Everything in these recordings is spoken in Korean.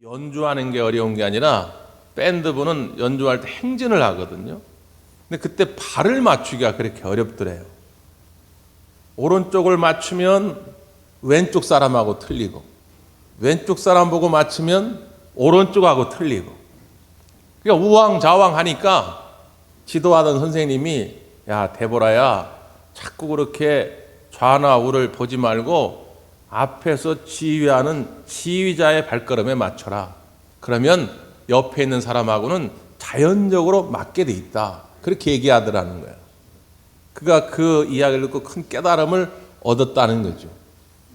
연주하는 게 어려운 게 아니라 밴드부는 연주할 때 행진을 하거든요. 근데 그때 발을 맞추기가 그렇게 어렵더래요. 오른쪽을 맞추면 왼쪽 사람하고 틀리고, 왼쪽 사람 보고 맞추면 오른쪽하고 틀리고. 그러니까 우왕좌왕 하니까 지도하던 선생님이, 야 데보라야, 자꾸 그렇게 좌나 우를 보지 말고 앞에서 지휘하는 지휘자의 발걸음에 맞춰라. 그러면 옆에 있는 사람하고는 자연적으로 맞게 돼 있다. 그렇게 얘기하더라는 거예요. 그가 그 이야기를 듣고 큰 깨달음을 얻었다는 거죠.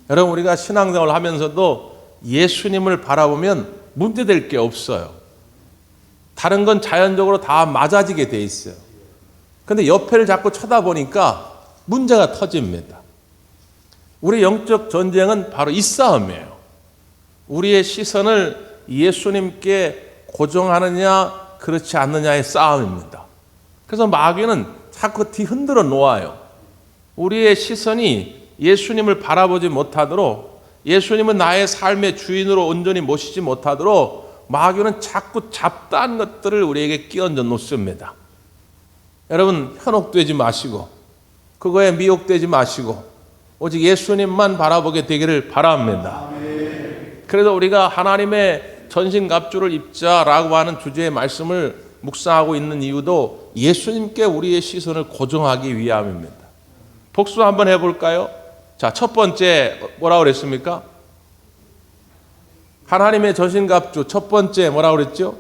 여러분, 우리가 신앙생활을 하면서도 예수님을 바라보면 문제될 게 없어요. 다른 건 자연적으로 다 맞아지게 돼 있어요. 그런데 옆에를 자꾸 쳐다보니까 문제가 터집니다. 우리 영적 전쟁은 바로 이 싸움이에요. 우리의 시선을 예수님께 고정하느냐 그렇지 않느냐의 싸움입니다. 그래서 마귀는 자꾸 뒤흔들어 놓아요. 우리의 시선이 예수님을 바라보지 못하도록, 예수님은 나의 삶의 주인으로 온전히 모시지 못하도록 마귀는 자꾸 잡다한 것들을 우리에게 끼얹어 놓습니다. 여러분, 현혹되지 마시고 그거에 미혹되지 마시고 오직 예수님만 바라보게 되기를 바랍니다. 그래서 우리가 하나님의 전신갑주를 입자라고 하는 주제의 말씀을 묵상하고 있는 이유도 예수님께 우리의 시선을 고정하기 위함입니다. 복수 한번 해볼까요? 자, 첫 번째 뭐라고 그랬습니까? 하나님의 전신갑주 첫 번째 뭐라고 그랬죠?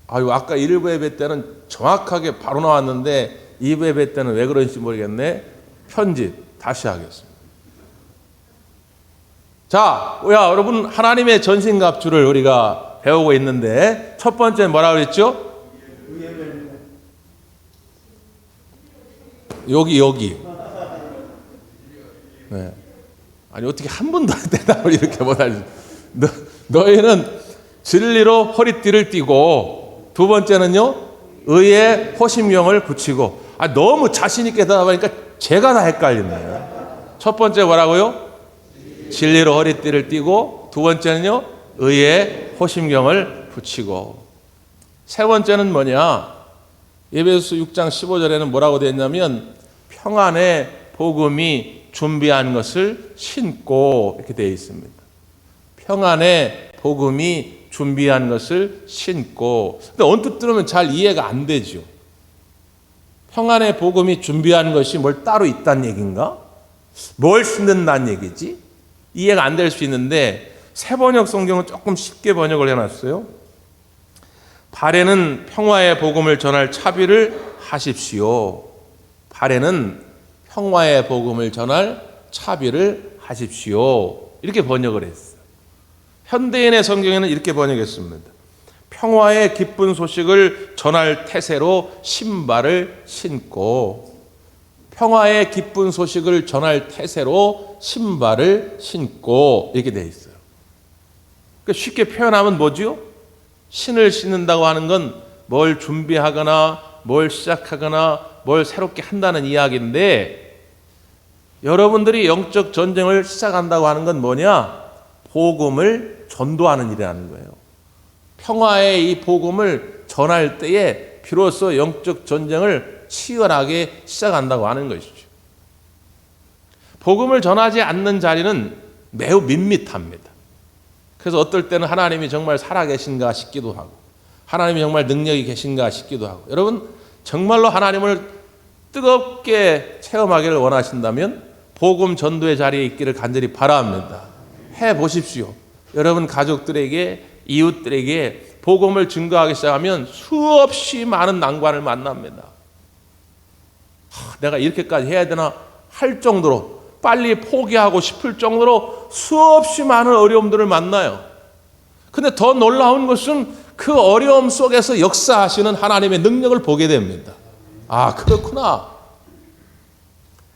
아까 1부 예배 때는 정확하게 바로 나왔는데 2부 예배 때는 왜 그런지 모르겠네. 편집 다시 하겠습니다. 자, 여러분, 하나님의 전신갑주를 우리가 배우고 있는데 첫 번째 뭐라고 그랬죠? 여기. 네. 아니, 어떻게 한 번도 대답을 이렇게 못하지? 너희는 진리로 허리띠를 띠고, 두 번째는요, 의의 호심경을 붙이고. 너무 자신 있게 대답하니까 제가 다 헷갈리네요. 첫 번째 뭐라고요? 진리로 허리띠를 띠고, 두 번째는요, 의의 호심경을 붙이고. 세 번째는 뭐냐? 에베소서 6장 15절에는 뭐라고 되어 있냐면 평안의 복음이 준비한 것을 신고, 이렇게 되어 있습니다. 평안의 복음이 준비한 것을 신고. 근데 언뜻 들으면 잘 이해가 안 되죠. 평안의 복음이 준비한 것이 뭘 따로 있다는 얘기인가? 뭘 신는다는 얘기지? 이해가 안 될 수 있는데 새번역 성경은 조금 쉽게 번역을 해놨어요. 발에는 평화의 복음을 전할 차비를 하십시오. 발에는 평화의 복음을 전할 차비를 하십시오. 이렇게 번역을 했어요. 현대인의 성경에는 이렇게 번역했습니다. 평화의 기쁜 소식을 전할 태세로 신발을 신고. 평화의 기쁜 소식을 전할 태세로 신발을 신고. 이렇게 되어 있어요. 그러니까 쉽게 표현하면 뭐죠? 신을 신는다고 하는 건 뭘 준비하거나 뭘 시작하거나 뭘 새롭게 한다는 이야기인데, 여러분들이 영적 전쟁을 시작한다고 하는 건 뭐냐? 복음을 전도하는 일이라는 거예요. 평화의 이 복음을 전할 때에 비로소 영적 전쟁을 치열하게 시작한다고 하는 것이죠. 복음을 전하지 않는 자리는 매우 밋밋합니다. 그래서 어떨 때는 하나님이 정말 살아계신가 싶기도 하고, 하나님이 정말 능력이 계신가 싶기도 하고. 여러분, 정말로 하나님을 뜨겁게 체험하기를 원하신다면 복음 전도의 자리에 있기를 간절히 바랍니다. 해보십시오. 여러분 가족들에게, 이웃들에게 복음을 증거하기 시작하면 수없이 많은 난관을 만납니다. 내가 이렇게까지 해야 되나 할 정도로, 빨리 포기하고 싶을 정도로 수없이 많은 어려움들을 만나요. 근데 더 놀라운 것은 그 어려움 속에서 역사하시는 하나님의 능력을 보게 됩니다. 그렇구나.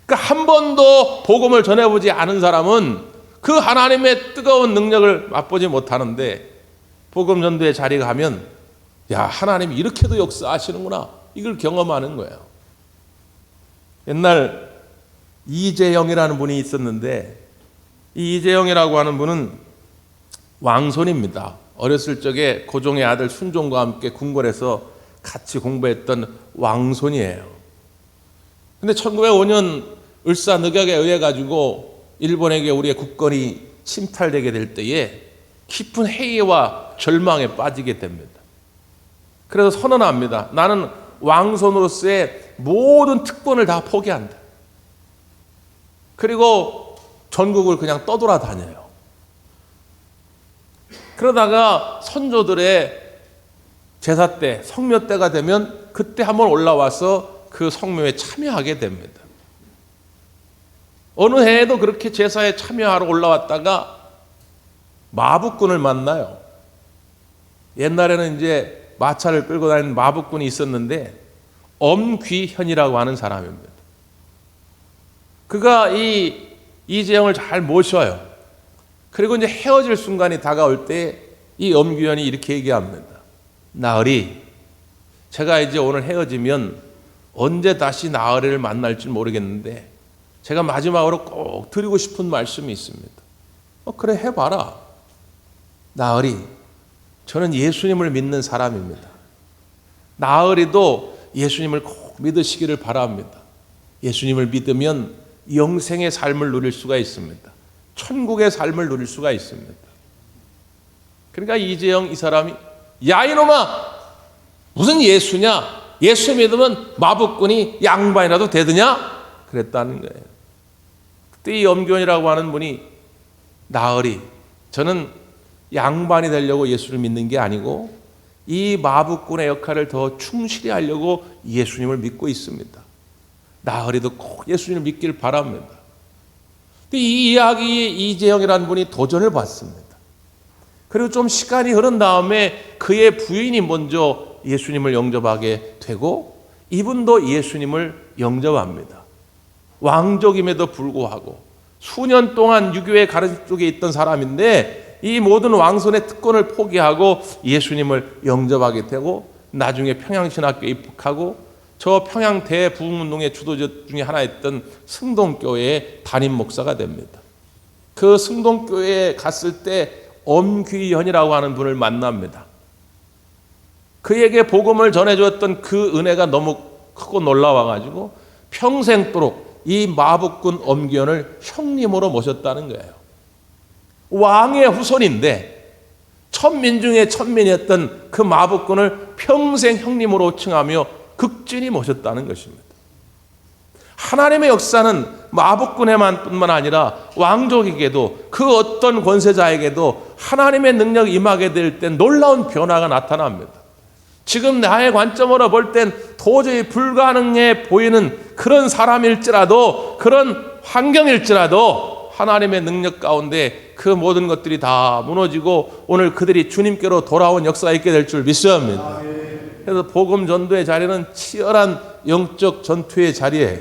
그러니까 한 번도 복음을 전해보지 않은 사람은 그 하나님의 뜨거운 능력을 맛보지 못하는데, 복음 전도의 자리에 가면 하나님이 이렇게도 역사하시는구나, 이걸 경험하는 거예요. 옛날 이재영이라는 분이 있었는데, 이 이재영이라고 하는 분은 왕손입니다. 어렸을 적에 고종의 아들 순종과 함께 궁궐에서 같이 공부했던 왕손이에요. 근데 1905년 을사늑약에 의해 가지고 일본에게 우리의 국권이 침탈되게 될 때에 깊은 해이와 절망에 빠지게 됩니다. 그래서 선언합니다. 나는 왕손으로서의 모든 특권을 다 포기한다. 그리고 전국을 그냥 떠돌아다녀요. 그러다가 선조들의 제사 때, 성묘 때가 되면 그때 한번 올라와서 그 성묘에 참여하게 됩니다. 어느 해에도 그렇게 제사에 참여하러 올라왔다가 마북군을 만나요. 옛날에는 이제 마차를 끌고 다니는 마북군이 있었는데 엄귀현이라고 하는 사람입니다. 그가 이재영을 잘 모셔요. 그리고 이제 헤어질 순간이 다가올 때 이 엄귀현이 이렇게 얘기합니다. 나으리, 제가 이제 오늘 헤어지면 언제 다시 나으리를 만날지 모르겠는데 제가 마지막으로 꼭 드리고 싶은 말씀이 있습니다. 그래, 해봐라. 나으리, 저는 예수님을 믿는 사람입니다. 나으리도 예수님을 꼭 믿으시기를 바랍니다. 예수님을 믿으면 영생의 삶을 누릴 수가 있습니다. 천국의 삶을 누릴 수가 있습니다. 그러니까 이재영 이 사람이, 야 이놈아, 무슨 예수냐? 예수 믿으면 마북군이 양반이라도 되느냐? 그랬다는 거예요. 그때 이 엄견이라고 하는 분이, 나으리, 저는 양반이 되려고 예수를 믿는 게 아니고 이 마북군의 역할을 더 충실히 하려고 예수님을 믿고 있습니다. 나으리도 꼭 예수님을 믿길 바랍니다. 이 이야기에 이재영이라는 분이 도전을 받습니다. 그리고 좀 시간이 흐른 다음에 그의 부인이 먼저 예수님을 영접하게 되고 이분도 예수님을 영접합니다. 왕족임에도 불구하고 수년 동안 유교의 가르침 쪽에 있던 사람인데 이 모든 왕손의 특권을 포기하고 예수님을 영접하게 되고 나중에 평양신학교에 입학하고 저 평양 대부흥운동의 주도자 중에 하나였던 승동교회의 담임 목사가 됩니다. 그 승동교회에 갔을 때 엄귀현이라고 하는 분을 만납니다. 그에게 복음을 전해주었던 그 은혜가 너무 크고 놀라워가지고 평생도록 이 마북군 엄귀현을 형님으로 모셨다는 거예요. 왕의 후손인데 천민 중에 천민이었던 그 마북군을 평생 형님으로 칭하며 극진히 모셨다는 것입니다. 하나님의 역사는 마북군에만 뿐만 아니라 왕족에게도 그 어떤 권세자에게도 하나님의 능력이 임하게 될 땐 놀라운 변화가 나타납니다. 지금 나의 관점으로 볼 땐 도저히 불가능해 보이는 그런 사람일지라도 그런 환경일지라도 하나님의 능력 가운데 그 모든 것들이 다 무너지고 오늘 그들이 주님께로 돌아온 역사가 있게 될 줄 믿어야 합니다. 그래서 복음 전도의 자리는 치열한 영적 전투의 자리예요.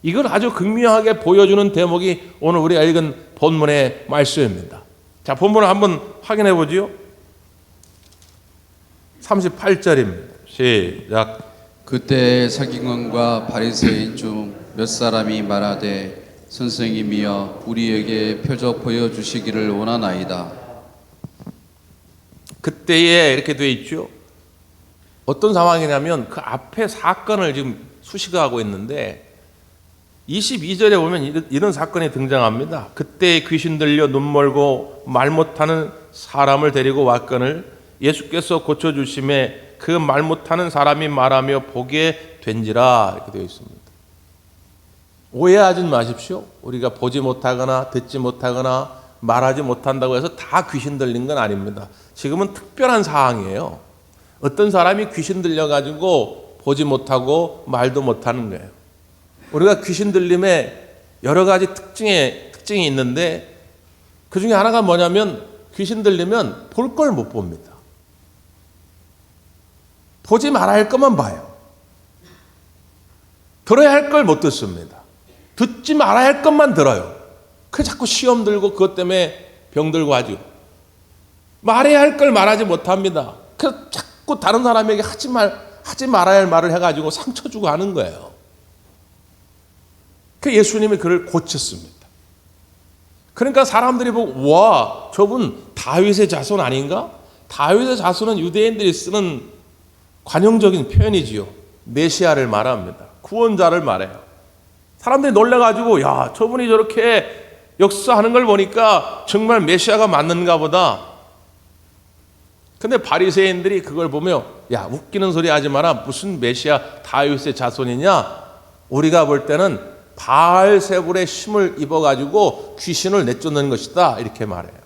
이걸 아주 극명하게 보여주는 대목이 오늘 우리가 읽은 본문의 말씀입니다. 자, 본문을 한번 확인해 보지요. 38절입니다. 시작. 그때 서기관과 바리새인 중 몇 사람이 말하되 선생님이여 우리에게 표적 보여주시기를 원하나이다. 그때에 이렇게 되어 있죠. 어떤 상황이냐면 그 앞에 사건을 지금 수식하고 있는데 22절에 보면 이런 사건이 등장합니다. 그때 귀신 들려 눈 멀고 말 못하는 사람을 데리고 왔거늘 예수께서 고쳐주심에 그 말 못하는 사람이 말하며 보게 된지라 이렇게 되어 있습니다. 오해하지 마십시오. 우리가 보지 못하거나 듣지 못하거나 말하지 못한다고 해서 다 귀신 들린 건 아닙니다. 지금은 특별한 사항이에요. 어떤 사람이 귀신 들려가지고 보지 못하고 말도 못하는 거예요. 우리가 귀신 들림에 여러 가지 특징이 있는데 그 중에 하나가 뭐냐면 귀신 들리면 볼 걸 못 봅니다. 보지 말아야 할 것만 봐요. 들어야 할 걸 못 듣습니다. 듣지 말아야 할 것만 들어요. 그 자꾸 시험 들고 그것 때문에 병들고 하죠. 말해야 할 걸 말하지 못합니다. 그 자꾸 다른 사람에게 하지 말아야 할 말을 해가지고 상처 주고 하는 거예요. 그 예수님이 그를 고쳤습니다. 그러니까 사람들이 보고 와, 저분 다윗의 자손 아닌가? 다윗의 자손은 유대인들이 쓰는 관용적인 표현이지요. 메시아를 말합니다. 구원자를 말해요. 사람들이 놀라가지고 야, 저분이 저렇게 역사하는 걸 보니까 정말 메시아가 맞는가 보다. 근데 바리새인들이 그걸 보며 야, 웃기는 소리 하지 마라. 무슨 메시아 다윗의 자손이냐? 우리가 볼 때는 바알세불의 힘을 입어가지고 귀신을 내쫓는 것이다. 이렇게 말해요.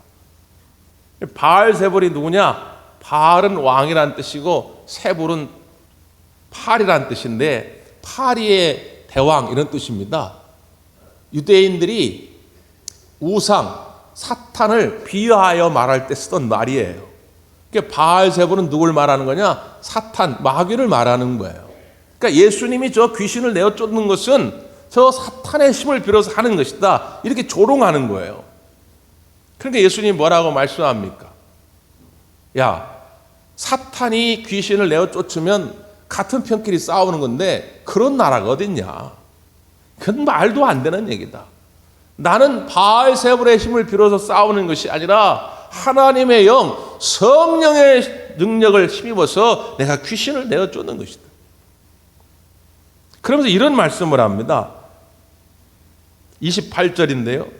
바알세불이 누구냐? 바알은 왕이란 뜻이고 세불은 파리란 뜻인데 파리의 대왕 이런 뜻입니다. 유대인들이 우상, 사탄을 비유하여 말할 때 쓰던 말이에요. 그러니까 바알세불은 누굴 말하는 거냐? 사탄, 마귀를 말하는 거예요. 그러니까 예수님이 저 귀신을 내어 쫓는 것은 저 사탄의 힘을 빌어서 하는 것이다. 이렇게 조롱하는 거예요. 그러니까 예수님이 뭐라고 말씀합니까? 야, 사탄이 귀신을 내어 쫓으면 같은 편끼리 싸우는 건데 그런 나라가 어딨냐? 그건 말도 안 되는 얘기다. 나는 바알세불의 힘을 빌어서 싸우는 것이 아니라 하나님의 영, 성령의 능력을 힘입어서 내가 귀신을 내어 쫓는 것이다. 그러면서 이런 말씀을 합니다. 28절인데요.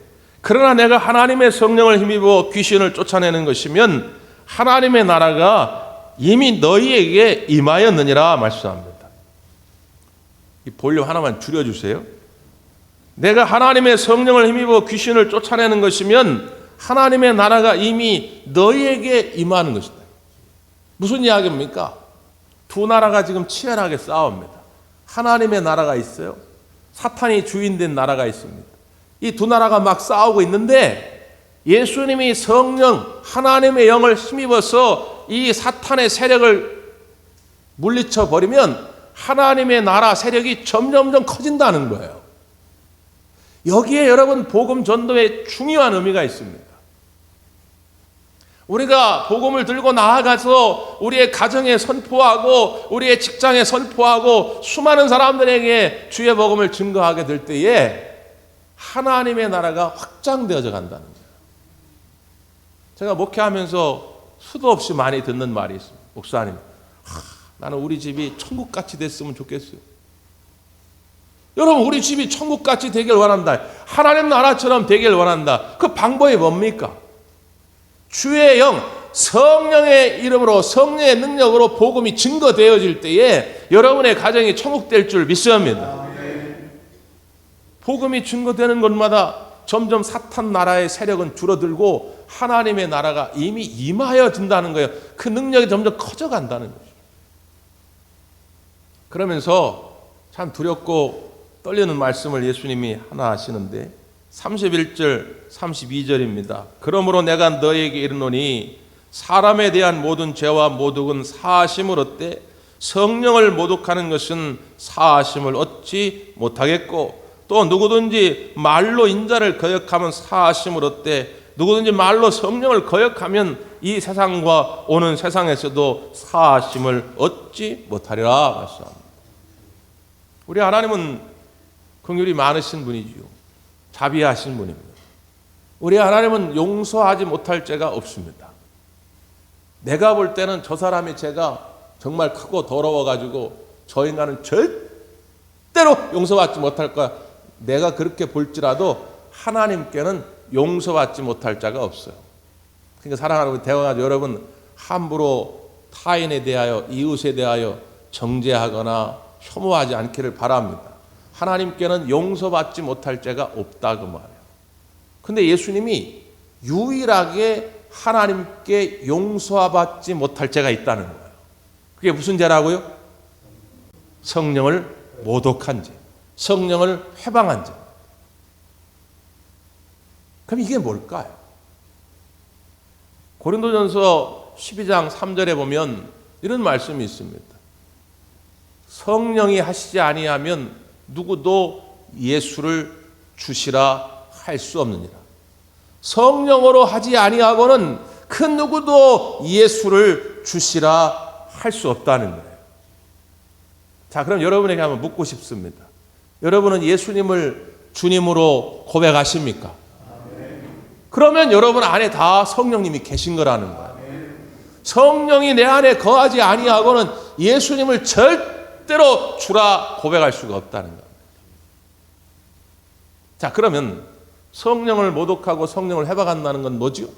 그러나 내가 하나님의 성령을 힘입어 귀신을 쫓아내는 것이면 하나님의 나라가 이미 너희에게 임하였느니라 말씀합니다. 이 볼륨 하나만 줄여주세요. 내가 하나님의 성령을 힘입어 귀신을 쫓아내는 것이면 하나님의 나라가 이미 너희에게 임하는 것이다. 무슨 이야기입니까? 두 나라가 지금 치열하게 싸웁니다. 하나님의 나라가 있어요. 사탄이 주인된 나라가 있습니다. 이 두 나라가 막 싸우고 있는데 예수님이 성령 하나님의 영을 힘입어서 이 사탄의 세력을 물리쳐 버리면 하나님의 나라 세력이 점점점 커진다는 거예요. 여기에 여러분 복음 전도에 중요한 의미가 있습니다. 우리가 복음을 들고 나아가서 우리의 가정에 선포하고 우리의 직장에 선포하고 수많은 사람들에게 주의 복음을 증거하게 될 때에 하나님의 나라가 확장되어져 간다는 거예요. 제가 목회하면서 수도 없이 많이 듣는 말이 있습니다. 목사님, 나는 우리 집이 천국같이 됐으면 좋겠어요. 여러분, 우리 집이 천국같이 되길 원한다. 하나님 나라처럼 되길 원한다. 그 방법이 뭡니까? 주의 영, 성령의 이름으로 성령의 능력으로 복음이 증거되어질 때에 여러분의 가정이 천국될 줄 믿습니다. 복음이 증거되는 곳마다 점점 사탄 나라의 세력은 줄어들고 하나님의 나라가 이미 임하여진다는 거예요. 그 능력이 점점 커져간다는 거죠. 그러면서 참 두렵고 떨리는 말씀을 예수님이 하나 하시는데 31절 32절입니다. 그러므로 내가 너희에게 이르노니 사람에 대한 모든 죄와 모독은 사하심을 얻되 성령을 모독하는 것은 사하심을 얻지 못하겠고 또 누구든지 말로 인자를 거역하면 사하심을 얻되 누구든지 말로 성령을 거역하면 이 세상과 오는 세상에서도 사하심을 얻지 못하리라 말씀합니다. 우리 하나님은 긍휼이 많으신 분이지요. 자비하신 분입니다. 우리 하나님은 용서하지 못할 죄가 없습니다. 내가 볼 때는 저 사람의 죄가 정말 크고 더러워가지고 저 인간은 절대로 용서받지 못할 거야. 내가 그렇게 볼지라도 하나님께는 용서받지 못할 자가 없어요. 그러니까 사랑하는 대화가 여러분 함부로 타인에 대하여 이웃에 대하여 정죄하거나 혐오하지 않기를 바랍니다. 하나님께는 용서받지 못할 죄가 없다 그 말이에요. 근데 예수님이 유일하게 하나님께 용서받지 못할 죄가 있다는 거예요. 그게 무슨 죄라고요? 성령을 모독한 죄, 성령을 회방한 죄. 그럼 이게 뭘까요? 고린도전서 12장 3절에 보면 이런 말씀이 있습니다. 성령이 하시지 아니하면 누구도 예수를 주시라 할 수 없느니라. 성령으로 하지 아니하고는 그 누구도 예수를 주시라 할 수 없다는 거예요. 자, 그럼 여러분에게 한번 묻고 싶습니다. 여러분은 예수님을 주님으로 고백하십니까? 그러면 여러분 안에 다 성령님이 계신 거라는 거예요. 성령이 내 안에 거하지 아니하고는 예수님을 절대로 주라 고백할 수가 없다는 거예요. 자, 그러면 성령을 모독하고 성령을 해박한다는 건 뭐죠?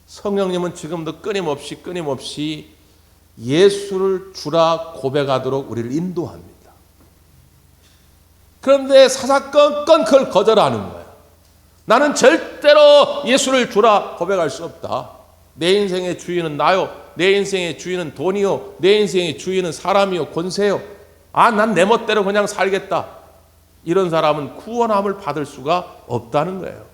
성령님은 지금도 끊임없이 예수를 주라 고백하도록 우리를 인도합니다. 그런데 사사건건 그걸 거절하는 거예요. 나는 절대로 예수를 주라 고백할 수 없다. 내 인생의 주인은 나요. 내 인생의 주인은 돈이요. 내 인생의 주인은 사람이요. 권세요. 난 내 멋대로 그냥 살겠다. 이런 사람은 구원함을 받을 수가 없다는 거예요.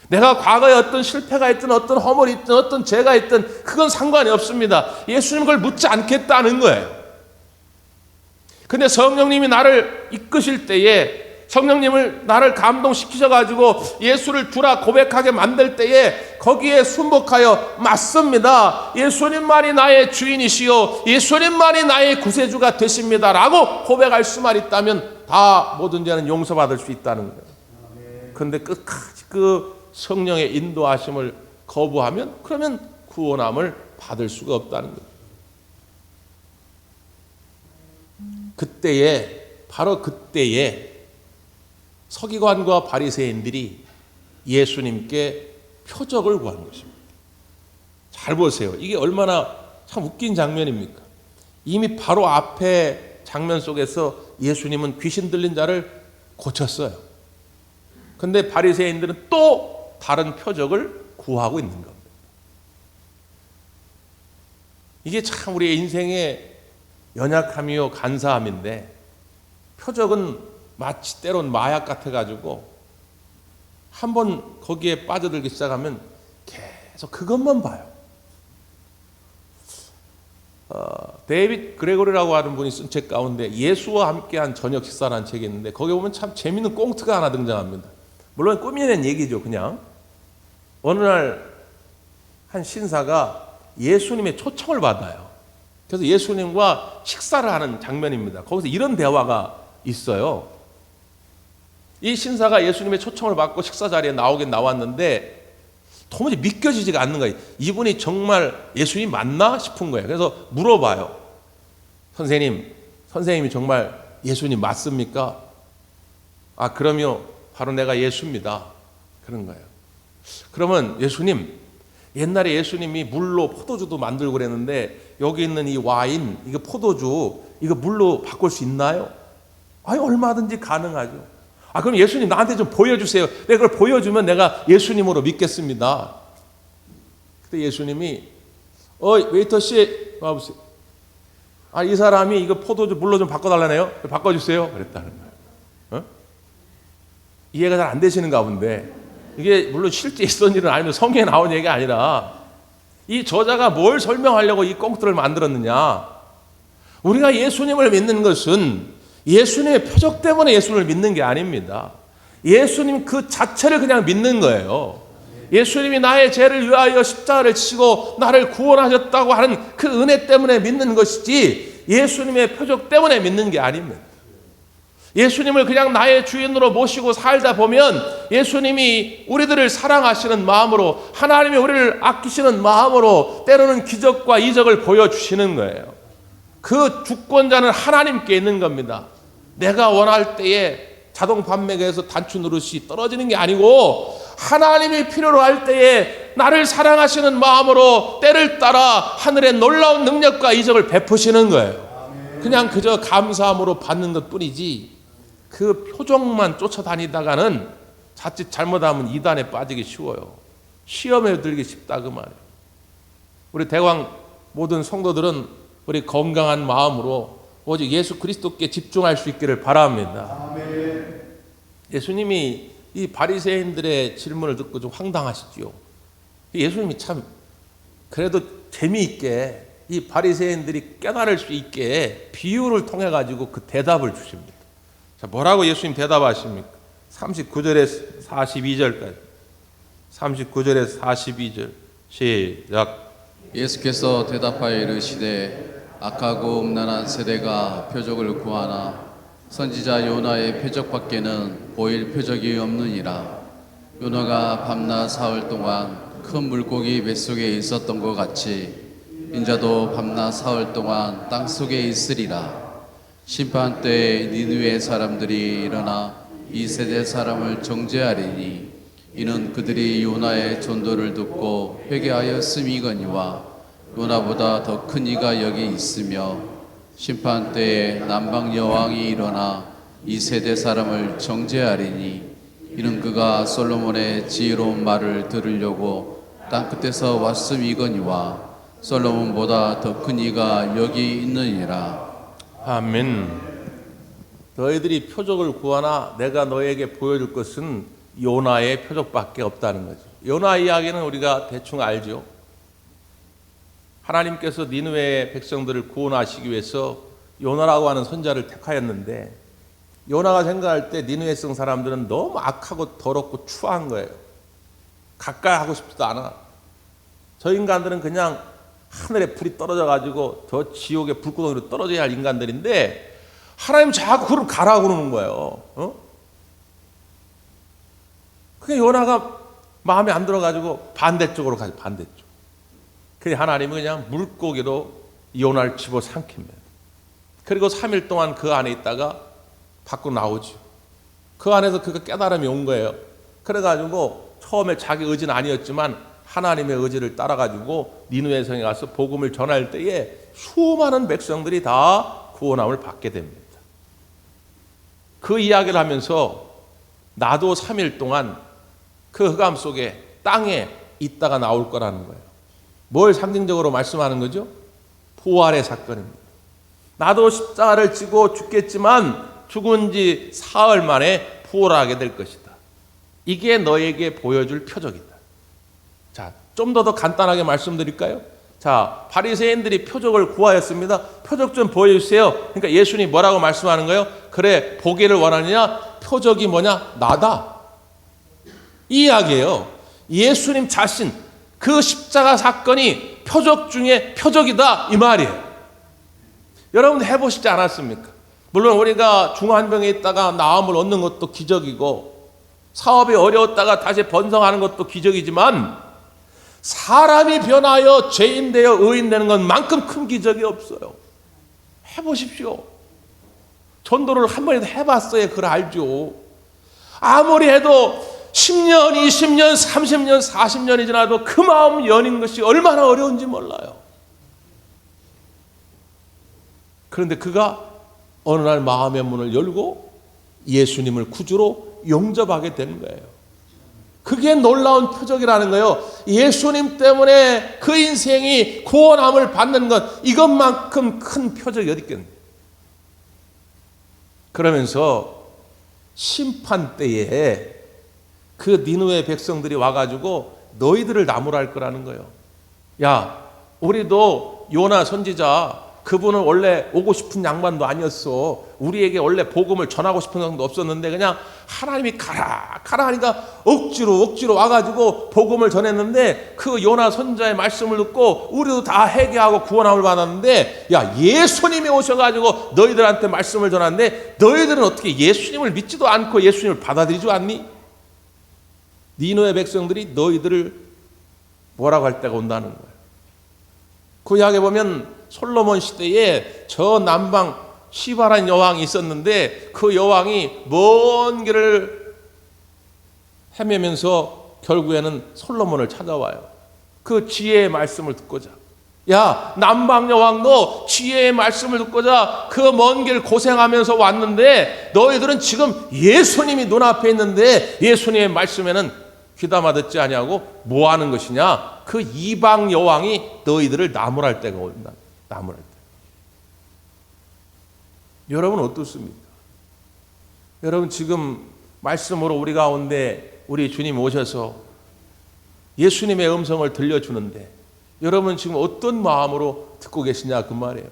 내가 과거에 어떤 실패가 있든 어떤 허물이 있든 어떤 죄가 있든 그건 상관이 없습니다. 예수님 그걸 묻지 않겠다는 거예요. 근데 성령님이 나를 이끄실 때에, 성령님을 나를 감동시키셔가지고 예수를 주라 고백하게 만들 때에 거기에 순복하여 맞습니다. 예수님만이 나의 주인이시요 예수님만이 나의 구세주가 되십니다 라고 고백할 수만 있다면 다 모든 죄는 용서받을 수 있다는 거예요. 그런데 끝까지 그 성령의 인도하심을 거부하면 그러면 구원함을 받을 수가 없다는 거예요. 바로 그때에 서기관과 바리새인들이 예수님께 표적을 구한 것입니다. 잘 보세요. 이게 얼마나 참 웃긴 장면입니까? 이미 바로 앞에 장면 속에서 예수님은 귀신 들린 자를 고쳤어요. 그런데 바리새인들은 또 다른 표적을 구하고 있는 겁니다. 이게 참 우리의 인생의 연약함이요 간사함인데, 표적은 마치 때론 마약 같아가지고 한번 거기에 빠져들기 시작하면 계속 그것만 봐요. 데이빗 그레고리라고 하는 분이 쓴 책 가운데 예수와 함께한 저녁 식사라는 책이 있는데 거기 보면 참 재밌는 꽁트가 하나 등장합니다. 물론 꾸며낸 얘기죠. 그냥 어느 날 한 신사가 예수님의 초청을 받아요. 그래서 예수님과 식사를 하는 장면입니다. 거기서 이런 대화가 있어요. 이 신사가 예수님의 초청을 받고 식사 자리에 나오긴 나왔는데 도무지 믿겨지지가 않는 거예요. 이분이 정말 예수님이 맞나 싶은 거예요. 그래서 물어봐요. 선생님이 정말 예수님 맞습니까? 그럼요. 바로 내가 예수입니다. 그런 거예요. 그러면 예수님, 옛날에 예수님이 물로 포도주도 만들고 그랬는데 여기 있는 이 와인, 이거 포도주, 이거 물로 바꿀 수 있나요? 얼마든지 가능하죠. 그럼 예수님 나한테 좀 보여주세요. 내가 그걸 보여주면 내가 예수님으로 믿겠습니다. 그때 예수님이 웨이터 씨 와보세요. 이 사람이 이거 포도주 물로 좀 바꿔달라네요. 바꿔주세요. 그랬다는 거예요. 이해가 잘 안 되시는가 본데, 이게 물론 실제 있었던 일은 아니면 성경에 나온 얘기가 아니라 이 저자가 뭘 설명하려고 이 꽁트를 만들었느냐. 우리가 예수님을 믿는 것은 예수님의 표적 때문에 예수님을 믿는 게 아닙니다. 예수님 그 자체를 그냥 믿는 거예요. 예수님이 나의 죄를 위하여 십자가를 치고 나를 구원하셨다고 하는 그 은혜 때문에 믿는 것이지 예수님의 표적 때문에 믿는 게 아닙니다. 예수님을 그냥 나의 주인으로 모시고 살다 보면 예수님이 우리들을 사랑하시는 마음으로, 하나님이 우리를 아끼시는 마음으로 때로는 기적과 이적을 보여주시는 거예요. 그 주권자는 하나님께 있는 겁니다. 내가 원할 때에 자동 판매기에서 단추 누르시 떨어지는 게 아니고 하나님이 필요로 할 때에 나를 사랑하시는 마음으로 때를 따라 하늘의 놀라운 능력과 이적을 베푸시는 거예요. 그냥 그저 감사함으로 받는 것뿐이지 그 표적만 쫓아다니다가는 자칫 잘못하면 이단에 빠지기 쉬워요. 시험에 들기 쉽다 그 말이에요. 우리 대광 모든 성도들은 우리 건강한 마음으로 오직 예수 그리스도께 집중할 수 있기를 바랍니다. 아멘. 예수님이 이 바리새인들의 질문을 듣고 좀 황당하시지요. 예수님이 참 그래도 재미있게 이 바리새인들이 깨달을 수 있게 비유를 통해 가지고 그 대답을 주십니다. 자, 뭐라고 예수님 대답하십니까? 39절에서 42절까지. 39절에서 42절 시작. 예수께서 대답하여 이르시되 악하고 음란한 세대가 표적을 구하나 선지자 요나의 표적밖에는 보일 표적이 없느니라. 요나가 밤낮 사흘 동안 큰 물고기 뱃속에 있었던 것 같이 인자도 밤낮 사흘 동안 땅속에 있으리라. 심판 때에 니느웨 사람들이 일어나 이 세대 사람을 정죄하리니 이는 그들이 요나의 전도를 듣고 회개하였음이거니와 요나보다 더 큰 이가 여기 있으며 심판 때에 남방 여왕이 일어나 이 세대 사람을 정죄하리니 이는 그가 솔로몬의 지혜로운 말을 들으려고 땅 끝에서 왔음이거니와 솔로몬보다 더 큰 이가 여기 있느니라. 아멘. 너희들이 표적을 구하나 내가 너에게 보여줄 것은 요나의 표적밖에 없다는 거죠. 요나 이야기는 우리가 대충 알죠. 하나님께서 니느웨의 백성들을 구원하시기 위해서 요나라고 하는 선자를 택하였는데 요나가 생각할 때 니느웨 성 사람들은 너무 악하고 더럽고 추한 거예요. 가까이 하고 싶지도 않아. 저 인간들은 그냥 하늘에 불이 떨어져 가지고 저 지옥의 불구덩이로 떨어져야 할 인간들인데 하나님 자꾸 그를 가라고 그러는 거예요. 그게 요나가 마음에 안 들어 가지고 반대쪽으로 가죠. 반대쪽. 그래 하나님은 그냥 물고기로 요나를 집어삼킵니다. 그리고 3일 동안 그 안에 있다가 밖으로 나오죠. 그 안에서 그가 깨달음이 온 거예요. 그래가지고 처음에 자기 의지는 아니었지만 하나님의 의지를 따라가지고 니느웨 성에 가서 복음을 전할 때에 수많은 백성들이 다 구원함을 받게 됩니다. 그 이야기를 하면서 나도 3일 동안 그 흑암 속에 땅에 있다가 나올 거라는 거예요. 뭘 상징적으로 말씀하는 거죠? 부활의 사건입니다. 나도 십자가를 지고 죽겠지만 죽은 지 사흘 만에 부활하게 될 것이다. 이게 너에게 보여줄 표적이다. 자, 좀 더 간단하게 말씀드릴까요? 자, 바리새인들이 표적을 구하였습니다. 표적 좀 보여주세요. 그러니까 예수님이 뭐라고 말씀하는 거예요? 그래, 보기를 원하느냐? 표적이 뭐냐? 나다. 이 이야기예요. 예수님 자신, 그 십자가 사건이 표적 중에 표적이다 이 말이에요. 여러분 해보시지 않았습니까? 물론 우리가 중환병에 있다가 나음을 얻는 것도 기적이고 사업이 어려웠다가 다시 번성하는 것도 기적이지만 사람이 변하여 죄인 되어 의인 되는 것만큼 큰 기적이 없어요. 해보십시오. 전도를 한 번이라도 해봤어야 그걸 알죠. 아무리 해도 10년, 20년, 30년, 40년이 지나도 그 마음 여는 것이 얼마나 어려운지 몰라요. 그런데 그가 어느 날 마음의 문을 열고 예수님을 구주로 영접하게 되는 거예요. 그게 놀라운 표적이라는 거예요. 예수님 때문에 그 인생이 구원함을 받는 것, 이것만큼 큰 표적이 어디 있겠는데. 그러면서 심판 때에 그 니느웨 백성들이 와가지고 너희들을 나무랄 거라는 거예요. 야, 우리도 요나 선지자, 그분은 원래 오고 싶은 양반도 아니었어. 우리에게 원래 복음을 전하고 싶은 성도 없었는데 그냥 하나님이 가라 하니까 억지로 와가지고 복음을 전했는데 그 요나 선지자의 말씀을 듣고 우리도 다 회개하고 구원함을 받았는데 야, 예수님이 오셔가지고 너희들한테 말씀을 전하는데 너희들은 어떻게 예수님을 믿지도 않고 예수님을 받아들이지 않니? 니느웨 백성들이 너희들을 뭐라고 할 때가 온다는 거예요. 그 이야기에 보면 솔로몬 시대에 저 남방 시바란 여왕이 있었는데 그 여왕이 먼 길을 헤매면서 결국에는 솔로몬을 찾아와요. 그 지혜의 말씀을 듣고자. 야, 남방 여왕도 지혜의 말씀을 듣고자 그 먼 길 고생하면서 왔는데 너희들은 지금 예수님이 눈앞에 있는데 예수님의 말씀에는 귀담아 듣지 아니하고 뭐 하는 것이냐? 그 이방 여왕이 너희들을 나무랄 때가 온다. 나무랄 때. 여러분 어떻습니까? 여러분 지금 말씀으로 우리 가운데 우리 주님 오셔서 예수님의 음성을 들려주는데 여러분 지금 어떤 마음으로 듣고 계시냐 그 말이에요.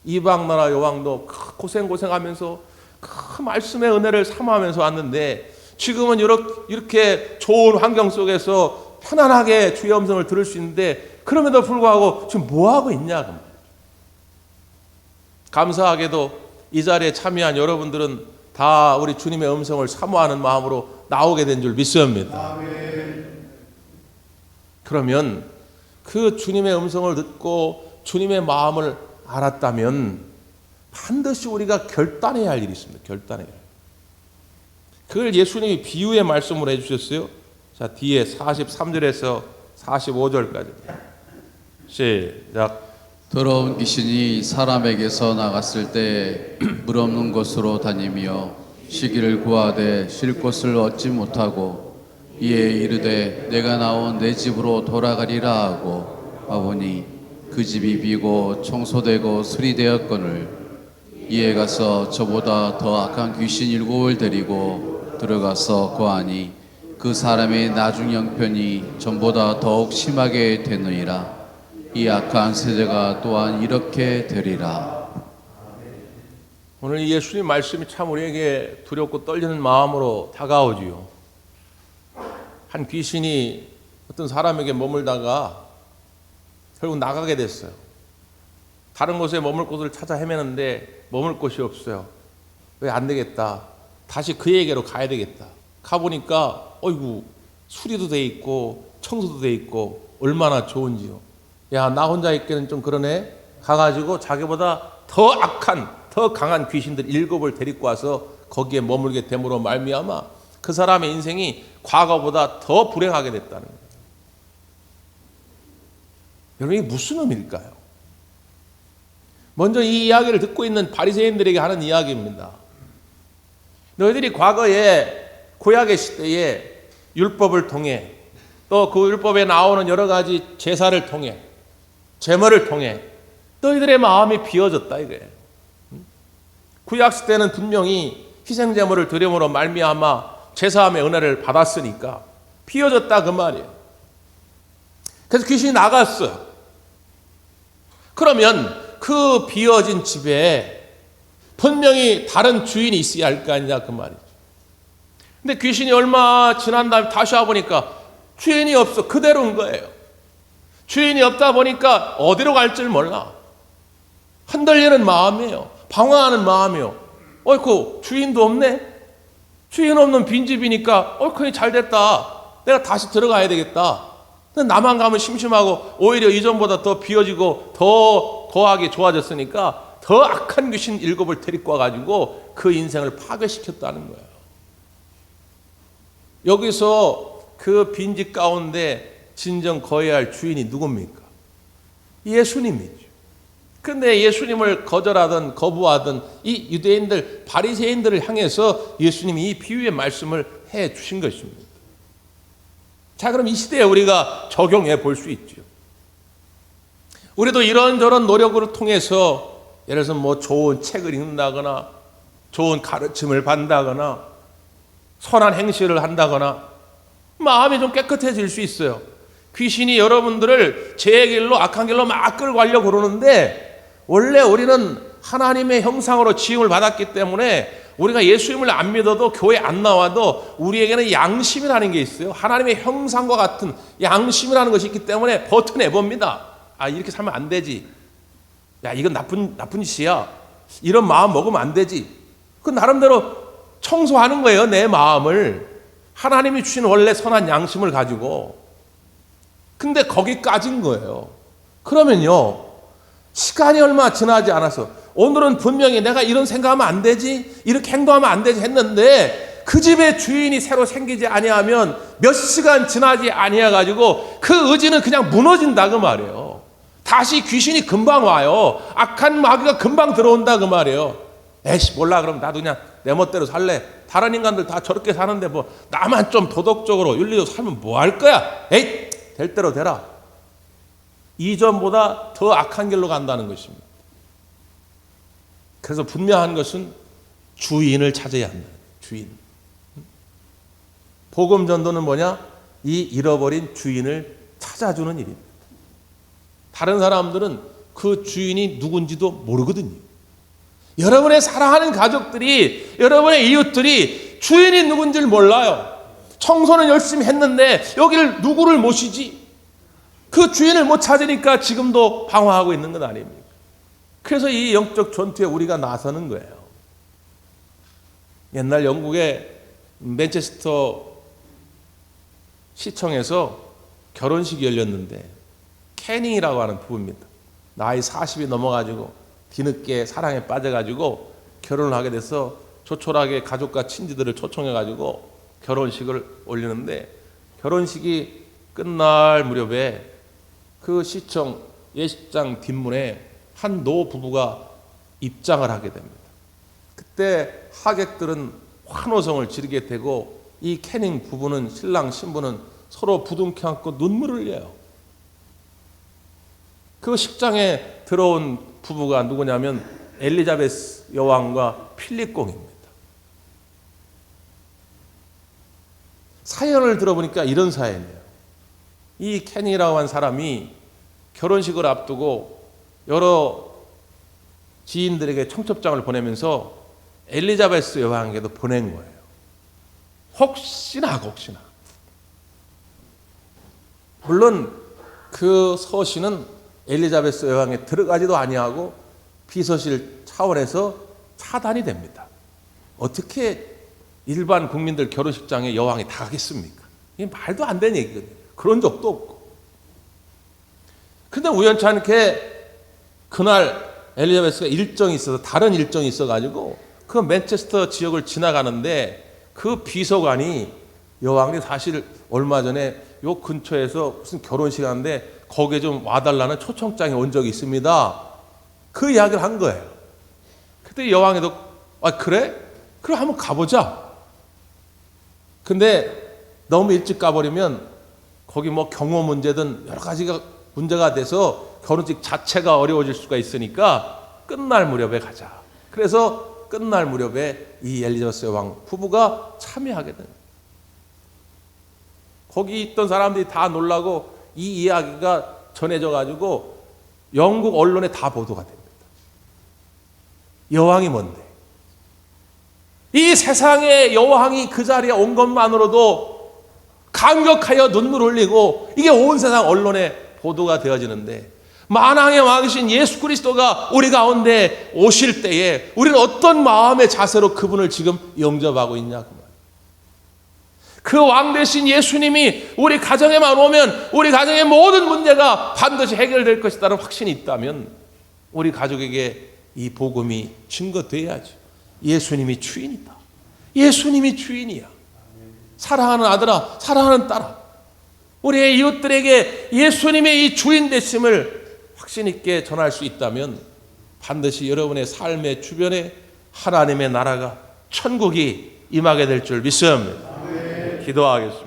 이방 나라 여왕도 고생하면서 그 말씀의 은혜를 사모하면서 왔는데 지금은 이렇게 좋은 환경 속에서 편안하게 주의 음성을 들을 수 있는데 그럼에도 불구하고 지금 뭐하고 있냐 그 말이에요. 감사하게도 이 자리에 참여한 여러분들은 다 우리 주님의 음성을 사모하는 마음으로 나오게 된 줄 믿습니다. 그러면 그 주님의 음성을 듣고 주님의 마음을 알았다면 반드시 우리가 결단해야 할 일이 있습니다. 결단해야 할 일. 그걸 예수님이 비유의 말씀으로 해주셨어요. 자, 뒤에 43절에서 45절까지 시작. 더러운 귀신이 사람에게서 나갔을 때 물 없는 곳으로 다니며 쉬기를 구하되 쉴 곳을 얻지 못하고 이에 이르되 내가 나온 내 집으로 돌아가리라 하고 와보니 그 집이 비고 청소되고 수리되었거늘 이에 가서 저보다 더 악한 귀신 7을 데리고 들어가서 거하니 그 사람의 나중 형편이 전보다 더욱 심하게 되느니라. 이 악한 세대가 또한 이렇게 되리라. 오늘 예수님 말씀이 참 우리에게 두렵고 떨리는 마음으로 다가오지요. 한 귀신이 어떤 사람에게 머물다가 결국 나가게 됐어요. 다른 곳에 머물 곳을 찾아 헤매는데 머물 곳이 없어요. 왜 안 되겠다. 다시 그에게로 가야 되겠다. 가보니까 어이구 수리도 돼 있고 청소도 돼 있고 얼마나 좋은지요. 야, 나 혼자 있기는 좀 그러네. 가가지고 자기보다 더 악한 더 강한 귀신들 7을 데리고 와서 거기에 머물게 됨으로 말미암아 그 사람의 인생이 과거보다 더 불행하게 됐다는 거예요. 여러분, 이게 무슨 의미일까요? 먼저 이 이야기를 듣고 있는 바리새인들에게 하는 이야기입니다. 너희들이 과거에 구약의 시대에 율법을 통해 또 그 율법에 나오는 여러 가지 제사를 통해 제물을 통해 너희들의 마음이 비어졌다 이거예요. 구약 시대는 분명히 희생 제물을 드림으로 말미암아 제사함의 은혜를 받았으니까 비어졌다 그 말이에요. 그래서 귀신이 나갔어요. 그러면 그 비어진 집에 분명히 다른 주인이 있어야 할 거 아니냐 그 말이죠. 근데 귀신이 얼마 지난 다음에 다시 와보니까 주인이 없어. 그대로인 거예요. 주인이 없다 보니까 어디로 갈 줄 몰라. 흔들리는 마음이에요. 방황하는 마음이요. 어이쿠 주인도 없네. 주인 없는 빈집이니까 어이쿠 잘 됐다. 내가 다시 들어가야 되겠다. 근데 나만 가면 심심하고 오히려 이전보다 더 비어지고 더 거하게 좋아졌으니까 더 악한 귀신 7을 데리고 와가지고 그 인생을 파괴시켰다는 거예요. 여기서 그 빈집 가운데 진정 거해야 할 주인이 누굽니까? 예수님이죠. 그런데 예수님을 거절하던 거부하던 이 유대인들 바리새인들을 향해서 예수님이 이 비유의 말씀을 해 주신 것입니다. 자, 그럼 이 시대에 우리가 적용해 볼 수 있죠. 우리도 이런저런 노력을 통해서 예를 들어서 뭐 좋은 책을 읽는다거나 좋은 가르침을 받는다거나 선한 행실을 한다거나 마음이 좀 깨끗해질 수 있어요. 귀신이 여러분들을 제 길로 악한 길로 막 끌고 가려고 그러는데 원래 우리는 하나님의 형상으로 지음을 받았기 때문에 우리가 예수님을 안 믿어도 교회 안 나와도 우리에게는 양심이라는 게 있어요. 하나님의 형상과 같은 양심이라는 것이 있기 때문에 버텨내봅니다. 아, 이렇게 살면 안 되지. 야, 이건 나쁜 짓이야. 이런 마음 먹으면 안 되지. 그 나름대로 청소하는 거예요. 내 마음을. 하나님이 주신 원래 선한 양심을 가지고. 근데 거기까지인 거예요. 그러면요, 시간이 얼마 지나지 않아서 오늘은 분명히 내가 이런 생각하면 안 되지, 이렇게 행동하면 안 되지 했는데 그 집의 주인이 새로 생기지 아니하면 몇 시간 지나지 아니해가지고 그 의지는 그냥 무너진다 그 말이에요. 다시 귀신이 금방 와요. 악한 마귀가 금방 들어온다 그 말이에요. 에이씨 몰라, 그럼 나도 그냥 내 멋대로 살래. 다른 인간들 다 저렇게 사는데 뭐 나만 좀 도덕적으로 윤리적으로 살면 뭐 할 거야. 에이 될 대로 되라. 이전보다 더 악한 길로 간다는 것입니다. 그래서 분명한 것은 주인을 찾아야 한다. 주인. 복음 전도는 뭐냐? 이 잃어버린 주인을 찾아주는 일입니다. 다른 사람들은 그 주인이 누군지도 모르거든요. 여러분의 사랑하는 가족들이, 여러분의 이웃들이 주인이 누군지를 몰라요. 청소는 열심히 했는데 여기를 누구를 모시지? 그 주인을 못 찾으니까 지금도 방황하고 있는 것 아닙니까? 그래서 이 영적 전투에 우리가 나서는 거예요. 옛날 영국에 맨체스터 시청에서 결혼식이 열렸는데 캐닝이라고 하는 부부입니다. 나이 40이 넘어가지고 뒤늦게 사랑에 빠져가지고 결혼을 하게 돼서 조촐하게 가족과 친지들을 초청해가지고 결혼식을 올리는데 결혼식이 끝날 무렵에 그 시청 예식장 뒷문에 한 노 부부가 입장을 하게 됩니다. 그때 하객들은 환호성을 지르게 되고 이 캐닝 부부는 신랑 신부는 서로 부둥켜 안고 눈물을 흘려요. 그 식장에 들어온 부부가 누구냐면 엘리자베스 여왕과 필립 공입니다. 사연을 들어보니까 이런 사연이에요. 이 캐닝이라고 한 사람이 결혼식을 앞두고 여러 지인들에게 청첩장을 보내면서 엘리자베스 여왕에게도 보낸 거예요. 혹시나. 물론 그 서신은 엘리자베스 여왕에 들어가지도 아니하고 비서실 차원에서 차단이 됩니다. 어떻게 일반 국민들 결혼식장에 여왕이 다 가겠습니까? 이게 말도 안 되는 얘기거든요. 그런 적도 없고. 근데 우연찮게 그날 엘리자베스가 일정이 있어서 다른 일정이 있어가지고 그 맨체스터 지역을 지나가는데 그 비서관이 여왕이 사실 얼마 전에 요 근처에서 무슨 결혼식 하는데 거기에 좀 와달라는 초청장이 온 적이 있습니다. 그 이야기를 한 거예요. 그때 여왕이도 그래? 그럼 한번 가보자. 근데 너무 일찍 가버리면 거기 뭐 경호 문제든 여러 가지가 문제가 돼서 결혼식 자체가 어려워질 수가 있으니까 끝날 무렵에 가자. 그래서 끝날 무렵에 이 엘리자베스 여왕 부부가 참여하게 됩니다. 거기 있던 사람들이 다 놀라고 이 이야기가 전해져 가지고 영국 언론에 다 보도가 됩니다. 여왕이 뭔데? 이 세상에 여왕이 그 자리에 온 것만으로도 감격하여 눈물 흘리고 이게 온 세상 언론에 보도가 되어지는데 만왕의 왕이신 예수 그리스도가 우리 가운데 오실 때에 우리는 어떤 마음의 자세로 그분을 지금 영접하고 있냐고. 그 왕 대신 예수님이 우리 가정에만 오면 우리 가정의 모든 문제가 반드시 해결될 것이라는 확신이 있다면 우리 가족에게 이 복음이 증거돼야죠. 예수님이 주인이다. 예수님이 주인이야. 사랑하는 아들아, 사랑하는 딸아, 우리의 이웃들에게 예수님의 이 주인 되심을 확신 있게 전할 수 있다면 반드시 여러분의 삶의 주변에 하나님의 나라가 천국이 임하게 될 줄 믿습니다. 기도하겠습니다.